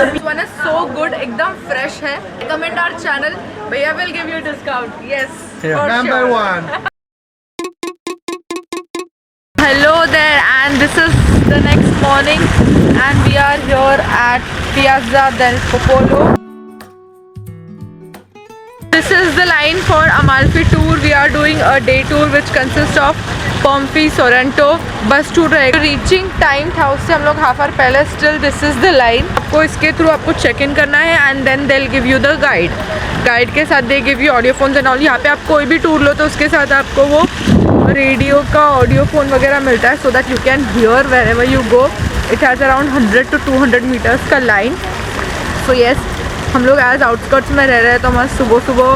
This one is so good, एकदम fresh है. Comment our channel. भैया will give you discount. Yes. Yeah. Number one. Hello there, and this is the next morning, and we are here at Piazza del Popolo. This is the line for Amalfi tour. We are doing a day tour which consists of Pompi, Sorrento bus tour रहेगा. Reaching time था उससे हम लोग half hour पहले. Still this is the line. आपको इसके through आपको check in करना है and then they'll give you the guide. Guide के साथ they give you audio phones and all. यहाँ पे आप कोई भी टूर लो तो उसके साथ आपको वो रेडियो का ऑडियो फ़ोन वगैरह मिलता है so that you can hear wherever you go. It has around 100 to 200 meters का line. So yes, हम लोग एज आउटस्कर्ट्स में रह रहे हैं तो हमारा सुबह सुबह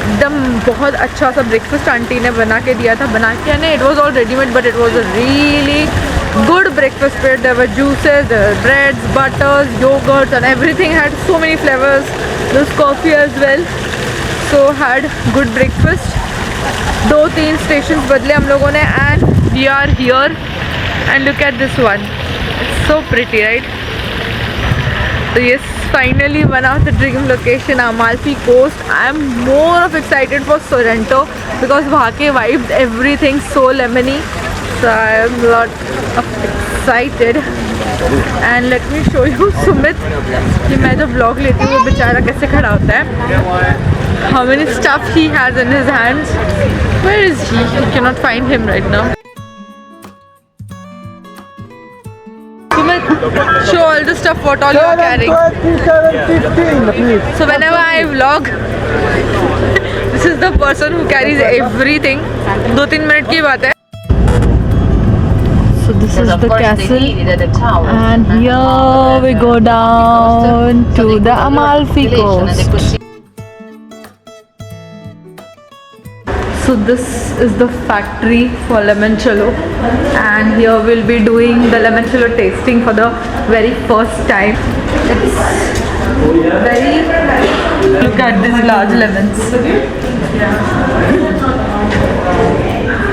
एकदम बहुत अच्छा सा ब्रेकफास्ट आंटी ने बना के दिया था. बना के नहीं, it was all readymade but it was a really good breakfast spread. There were juices, there were breads, butters, yogurts and everything had so many flavors. There was coffee as well. So had good breakfast. 2-3 stations बदले हम लोगों ने and we are here and look at this one. It's so pretty, right? So yes, finally one of the dream location, Amalfi Coast. I am more of excited for Sorrento because वहाँ के vibes, everything so lemony. So I am a lot of excited. And let me show you Sumit कि मैं जब vlog लेती हूँ वो बेचारा कैसे खड़ा होता है. How many stuff he has in his hands. Where is he? You cannot find him right now. Sumit, show all the stuff what all you are carrying. 7:15, So whenever I vlog, this is the person who carries everything. 2-3 minute की बात है. So this is the castle and here we go down to the Amalfi Coast. So this is the factory for limoncello and here we'll be doing the limoncello tasting for the very first time. It's very, look at these large lemons.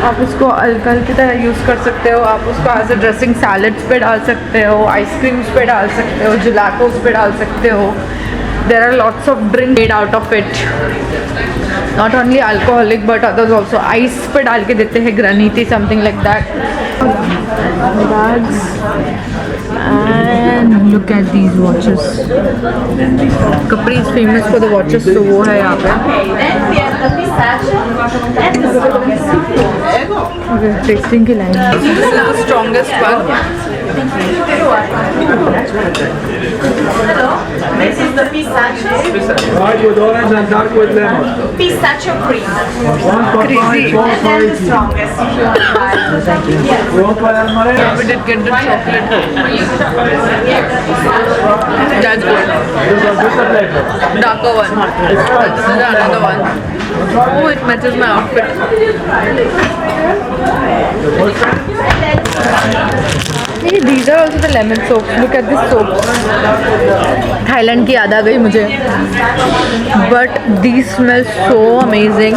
आप उसको alcohol की तरह use कर सकते हो. आप उसको as a dressing salads पे डाल सकते हो, आइसक्रीम्स पे डाल सकते हो, जिलाटोस पे डाल सकते हो. There are lots of drinks made out of it. Not only alcoholic but others also. Ice पे डाल के देते हैं, graniti, something like that. Bags. And look at these watches. Capri is famous for the watches, so वो है यहाँ पे. Okay, tasting की line. This is the strongest one. Hello, this is the pistachio. White with orange and dark with lemon. Pistachio cream. 1.5, And then the strongest. If you want to buy. Yes. You want one Almarena? We did get the chocolate. That's good. This is just a flavor. Darker one. This is another one. Oh, it matches my outfit. Hey, these are also the lemon soaps. Look at this soap. Thailand की याद आ गई मुझे. But these smell so amazing.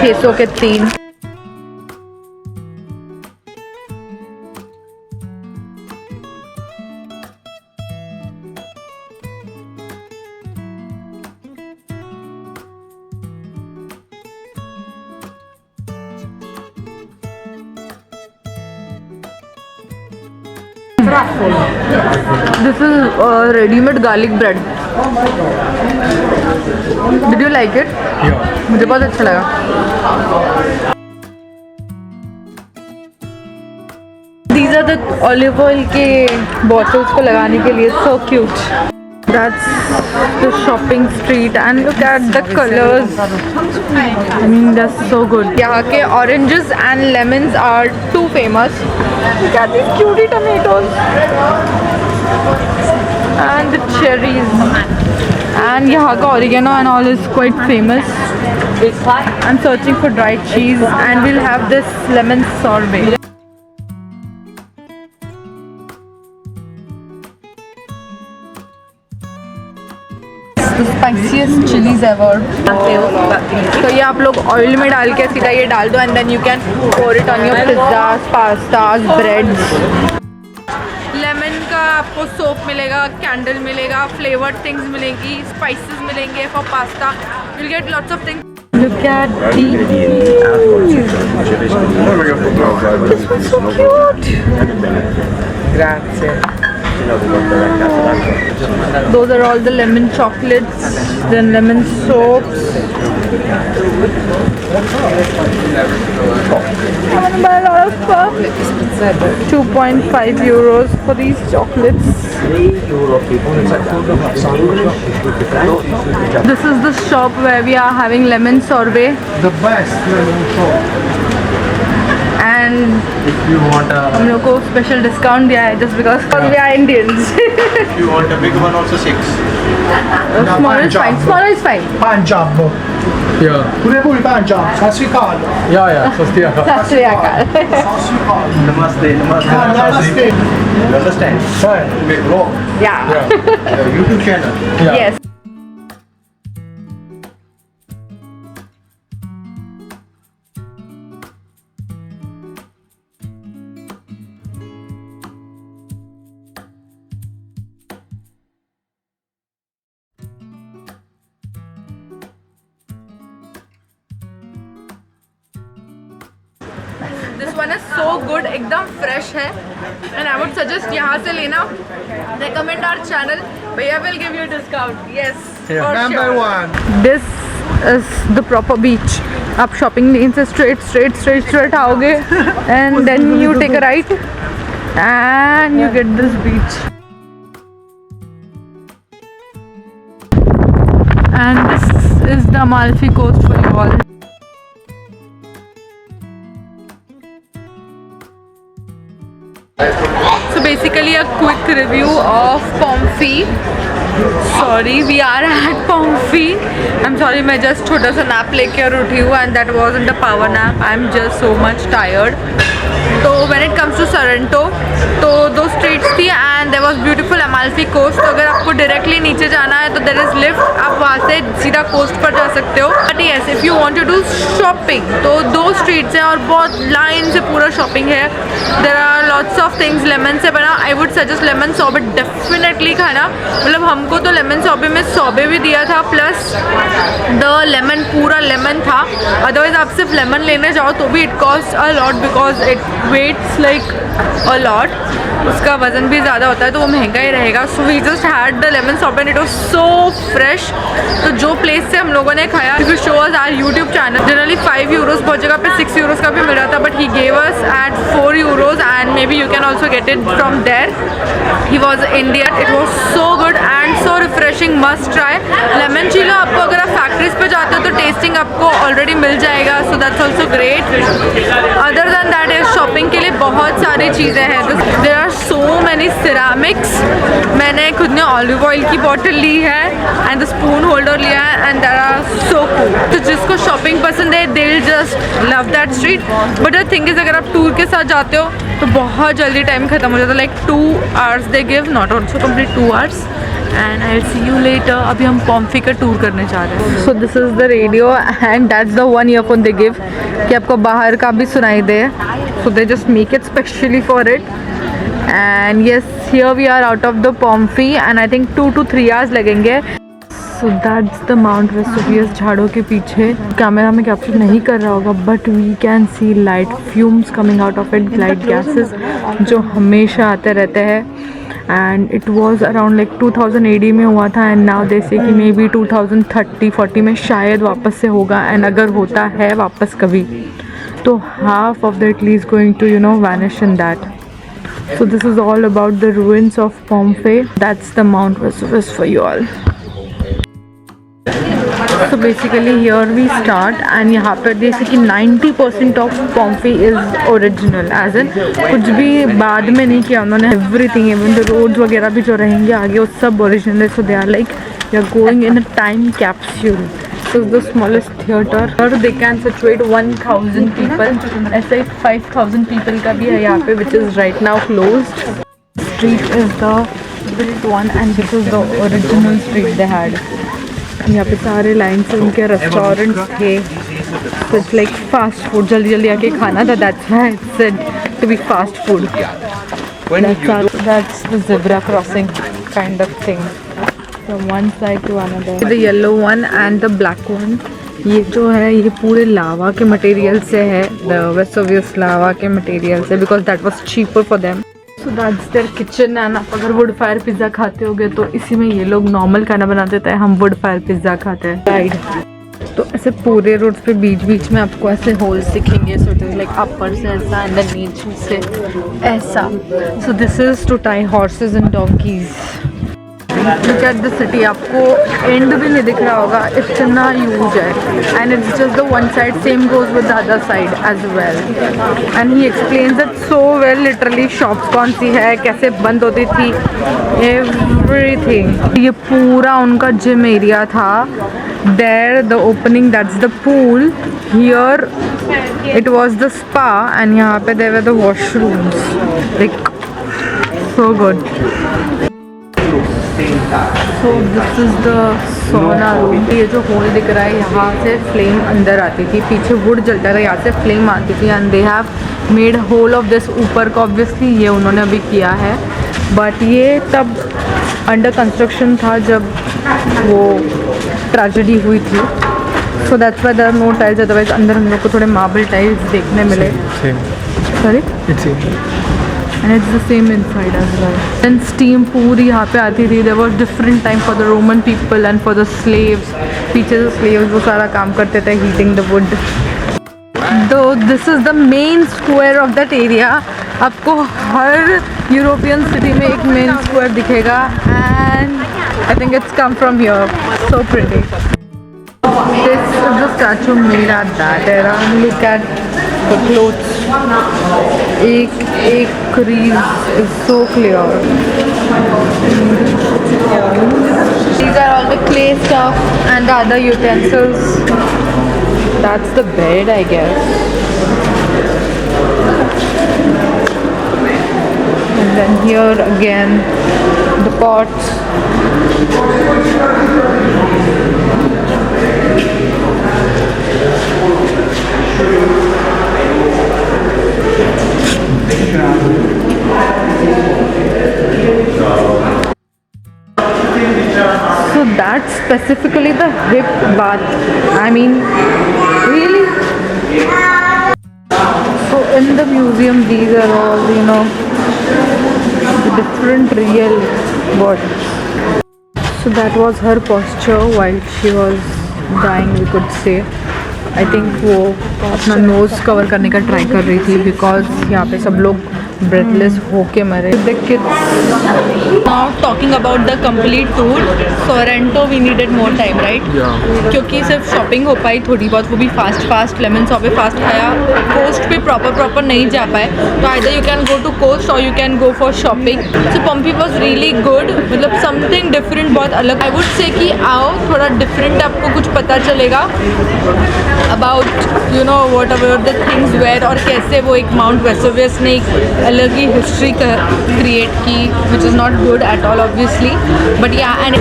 600 के 3. This is ready-made garlic bread. Did you like it? Yeah. मुझे बहुत अच्छा लगा. These are the olive oil के bottles को लगाने के लिए. So cute. That's the shopping street and look at the colors. I mean, that's so good. यहाँ के oranges and lemons are too famous. Look at these cutie tomatoes and the cherries. And यहाँ का oregano and all is quite famous. I'm searching for dried cheese and we'll have this lemon sorbet. The spiciest chillies ever. तो ये आप लोग oil में डाल के सीधा ये डाल दो and then you can pour it on your pizzas, pastas, breads. Lemon का आपको सोप मिलेगा, कैंडल मिलेगा, फ्लेवर्ड थिंग्स मिलेंगी, स्पाइसेस मिलेंगे for pasta. Will get lots of things. Look at these. This was so cute. Grazie. Those are all the lemon chocolates, then lemon soaps. I want to buy a lot of stuff. 2.5 euros for these chocolates. This is the shop where we are having lemon sorbet. The best lemon soap. And If you want हम लोग को special discount दिया है just because we are Indians. If you want a big one, also 6. Small is fine. Small is fine. Punjab. Yeah. Pure pure Punjab. Sat Sri Akal. Yeah. Sasti Akal. सत श्री अकाल। Sat Sri Akal. Namaste, namaste. Namaste. You understand? Right. Wait, bro. Yeah. Your YouTube channel. Yeah. Yes. This one is so good, एकदम fresh है and I would suggest यहाँ से लेना. Recommend our channel. भैया will give you a discount. Yes, for Number sure. one. This is the proper beach. आप shopping lane से straight आओगे and then you take a right and you get this beach. And this is the Amalfi Coast for you all. So basically a quick review of Pomfrey. Sorry, we are at Pomfrey. I'm sorry, मैं just छोटा सा nap लेके और उठी हूँ and that wasn't a power nap. I'm just so much tired. तो when it comes to Sorrento, तो दो streets थी and there was beautiful Amalfi Coast. तो अगर आपको directly नीचे जाना है तो there is lift, आप वहाँ से सीधा coast पर जा सकते हो. But yes, if you want to do shopping, तो दो streets हैं और बहुत line से पूरा shopping है. There are lots of things lemon से बना. I would suggest lemon sorbet definitely खाना. मतलब हमको तो lemon sorbet में sorbet भी दिया था plus the lemon पूरा lemon था. Otherwise आप सिर्फ lemon लेने जाओ तो भी it costs a lot because it weighs like a lot. उसका वज़न भी ज़्यादा होता है तो वो महंगा ही रहेगा. So we just had the lemon sorbet and it was so fresh. तो जो place से हम लोगों ने खाया, if you show us our YouTube channel, generally 5 euros बहुत जगह पे 6 euros का भी मिल रहा था, but he gave us at 4 euros and maybe you can also get it from there. He was Indian. It was so good and so refreshing. Must try. Lemon chilo आपको अगर आप factories पे जाते हो तो tasting आपको already मिल जाएगा. So that's also great. Other than that is shopping के लिए बहुत सारी चीज़ें हैं. There are so many ceramics. मैंने खुद ने olive oil की bottle ली है and the spoon holder लिया है and that are so cool. तो जिसको shopping पसंद है they'll just love that street. But the thing is अगर आप tour के साथ जाते हो तो बहुत जल्दी टाइम ख़त्म हो जाता है. Like 2 hours they give, not also complete 2 hours. And I'll see you later. अभी हम Pomfrey का टूर करने जा रहे हैं. So this is the radio and that's the one earphone they give कि आपको बाहर का भी सुनाई दे. So they just make it specially for it. And yes, here we are out of the Pomfrey and I think 2 to 3 hours लगेंगे. So that's the Mount Vesuvius झाड़ों के पीछे. कैमरा में कैप्चर नहीं कर रहा होगा but we can see light fumes coming out of it, light gases जो हमेशा आते रहते हैं. And it was around like 2000 AD में हुआ था and now they say कि maybe 2030-40 में शायद वापस से होगा. and अगर होता है वापस कभी तो half of the Italy is going to vanish in that. So this is all about the ruins of Pomfrey. That's the Mount Vesuvius for you all. So basically here we start and यहाँ पर जैसे कि 90% of Pomfrey is original, as in कुछ भी बाद में नहीं किया उन्होंने. everything, even the roads वगैरह भी जो रहेंगे आगे वो सब original है. So they are like you're going in a time capsule. So the smallest theater or they can situate 1000 people. ऐसे 5000 people का भी है यहाँ पे which is right now closed. Street is the built one and this is the original street they had. यहाँ पे सारे line से उनके रेस्टोरेंट थे, इट्स लाइक फास्ट फूड, जल्दी जल्दी आके खाना था, that's why it's said to be fast food. That's the zebra crossing kind of thing from one side to another. The yellow one and the black one. ये जो है ये पूरे लावा के मटेरियल से है, the Vesuvius लावा के मटेरियल से, because that was cheaper for them. So that's their kitchen. and आप अगर वुड फायर पिज़्ज़ा खाते होगे तो इसी में ये लोग नॉर्मल खाना बनाते थे, हम वुड फायर पिज़्ज़ा खाते हैं. राइट, तो ऐसे पूरे रोड्स पे बीच बीच में आपको ऐसे होल्स दिखेंगे, so it is like upper से ऐसा एंड देन नीचे से ऐसा. So this is to tie horses and donkeys. Look at the city, आपको एंड भी नहीं दिख रहा होगा, इतना ह्यूज है and it's just the one side, same goes with the other side as well. And he explains it so well, literally shops कौन सी है, कैसे बंद होती थी, एवरीथिंग. ये पूरा उनका जिम एरिया था. There the opening, that's the pool. Here it was the spa and यहाँ पे there were the washrooms. Like so good. So this is the sauna room. ये जो होल दिख रहा है यहाँ से फ्लेम अंदर आती थी, पीछे वुड जलता था, यहाँ से फ्लेम आती थी. And they have made hole of this. ऊपर का ऑब्वियसली ये उन्होंने अभी किया है, बट ये तब अंडर कंस्ट्रक्शन था जब वो ट्रेजेडी हुई थी. So that's why there are no tiles, otherwise अंदर हम लोग को थोड़े मार्बल टाइल्स देखने मिले. Sorry, and it's the same inside as well. And steam पूरी यहाँ पे आती थी. There was different time for the Roman people and for the slaves. पीछे जो स्लेव्स वो सारा काम करते थे heating the wood. Though this is the main square of that area. आपको हर यूरोपियन सिटी में एक मेन स्क्वायर दिखेगा and I think it's come from here. So pretty. This is the statue made at that era. Look at the clothes. एक crease is so clear. These are all the clay stuff and the other utensils. That's the bed, I guess. And then here again, the pots. So that's specifically the hip bath. I mean, really? So in the museum, these are all, you know, the different real bodies. So that was her posture while she was dying, we could say. I think वो अपना nose cover करने का try कर रही थी, because यहाँ पे सब लोग ब्रेथलेस होके मरे. The kids. Now talking about the complete tour, Sorrento we needed more time, right? Yeah. क्योंकि सिर्फ शॉपिंग हो पाई थोड़ी बहुत, वो भी फास्ट. लेमन सॉ पे फास्ट खाया, कोस्ट पे प्रॉपर नहीं जा पाए. तो either you can go to coast और you can go for shopping. So Pompeii was really good, मतलब समथिंग डिफरेंट, बहुत अलग. आई वुड से कि आओ थोड़ा डिफरेंट, आपको कुछ पता चलेगा about you know what about the things where, और कैसे वो एक माउंट वेसुवियस ने एक अलग ही हिस्ट्री क्रिएट की, which is not good at all obviously. But yeah and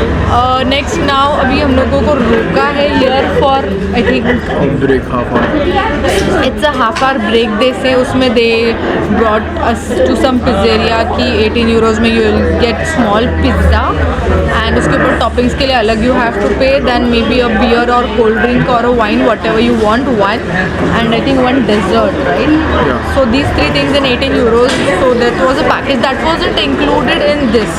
next now अभी हम लोगों को रोका है here for I think break half hour. It's a half hour break they say. उसमें they brought us to some pizzeria की 18 euros में you will get small pizza and उसके ऊपर टॉपिंग्स के लिए अलग you have to pay. Then maybe a beer और cold drink और a wine, whatever you want, one and I think one dessert, right? So these 3 things in 18 euros. So that was a package that wasn't included in this.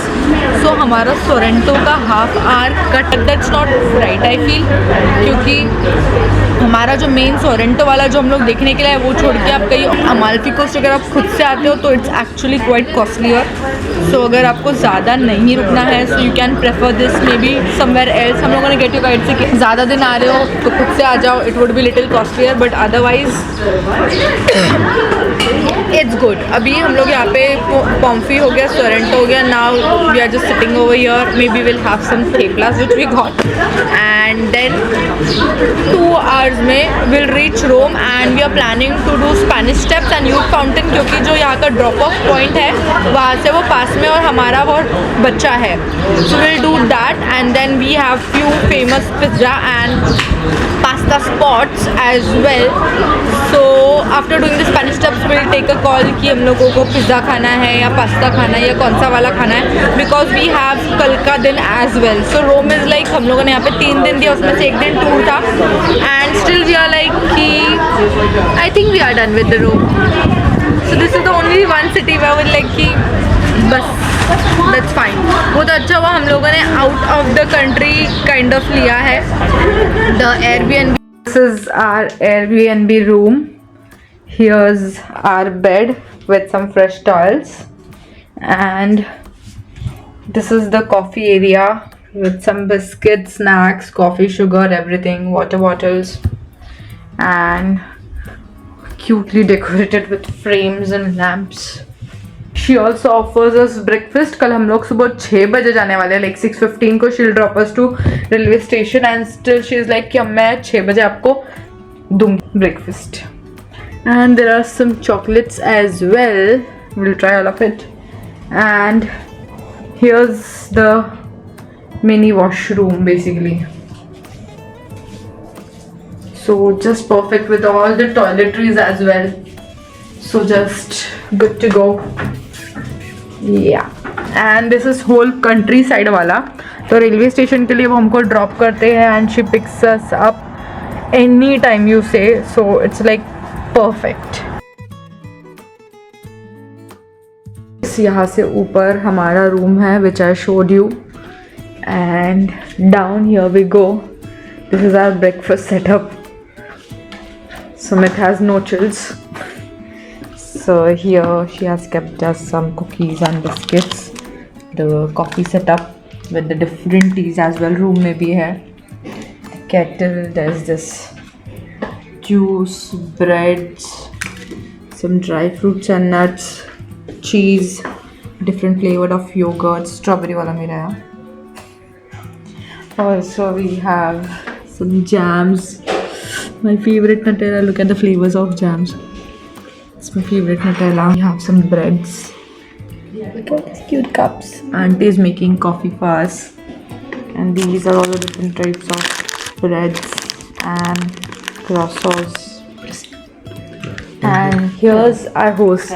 So हमारा Sorento का half hour cut, that's not right I feel, क्योंकि हमारा जो main Sorento वाला जो हम लोग देखने के लिए है वो छोड़ के आप कहीं अमाल्फी कोस्ट अगर आप खुद से आते हो तो इट्स एक्चुअली क्वाइट कॉस्टलियर. सो अगर आपको ज़्यादा नहीं रुकना है so you can prefer this may be somewhere else. हम लोगों ने गेट यू गाइड से कि ज़्यादा दिन आ रहे हो तो खुद से आ जाओ, it would be little costlier, but otherwise it's good. अभी हम लोग यहाँ पे पॉम्फी हो गया, सोरेंटो हो गया. Now we are just sitting over here. Maybe will have some theplas which we got and and then 2 hours में we'll reach Rome and we are planning to do Spanish Steps and Youth Fountain, क्योंकि जो यहाँ का drop off point है वहाँ से वो पास में और हमारा बहुत बच्चा है. So we'll do that and then we have few famous pizza and pasta spots as well. So after doing the Spanish Steps we'll take a call कि हम लोगों को पिज़्ज़ा खाना है या पास्ता खाना है या कौन सा वाला खाना है, because we have कल का दिन as well. So Rome is like हम लोगों ने यहाँ पे 3 दिन दिया, उसमें से 1 दिन टूर था and still we are like कि I think we are done with the Rome. So this is the only one city where we're like कि बस that's fine. बहुत अच्छा हुआ हम लोगों ने out of the country kind of लिया है. The Airbnb. This is our Airbnb room. Here's our bed with some fresh towels and this is the coffee area with some biscuits, snacks, coffee, sugar, everything, water bottles and cutely decorated with frames and lamps. She also offers us breakfast. कल हम लोग सुबह 6 बजे जाने वाले हैं, like 6:15 को she'll drop us to railway station and still she's like कि मैं 6 बजे आपको दूंगी breakfast. And there are some chocolates as well. We'll try all of it. And here's the mini washroom basically. So just perfect with all the toiletries as well. So just good to go. Yeah. And this is whole countryside वाला. तो railway station के लिए वो हमको drop करते हैं and she picks us up anytime you say. So it's like perfect. यहाँ से ऊपर हमारा रूम है which I showed you and down here we go. This is our breakfast setup. Sumit has no chills. So here she has kept us some cookies and biscuits. The coffee setup with the different teas as well. Room में भी है. The kettle, there's this juice, breads, some dry fruits and nuts, cheese, different flavored of yogurt, strawberry wala mera hai. Also we have some jams, my favorite Nutella. Look at the flavors of jams, it's my favorite Nutella. We have some breads, look at these cute cups. Auntie is making coffee for us and these are all the different types of breads and croissants. And here's our host.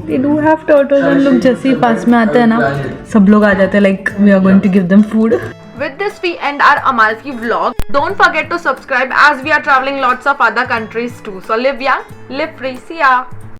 They do have turtles and look जैसे ही पास में आते हैं ना सब लोग आ जाते हैं like we are going to give them food. With this we end our Amalfi vlog. Don't forget to subscribe as we are traveling lots of other countries too. So live young, live free. See ya.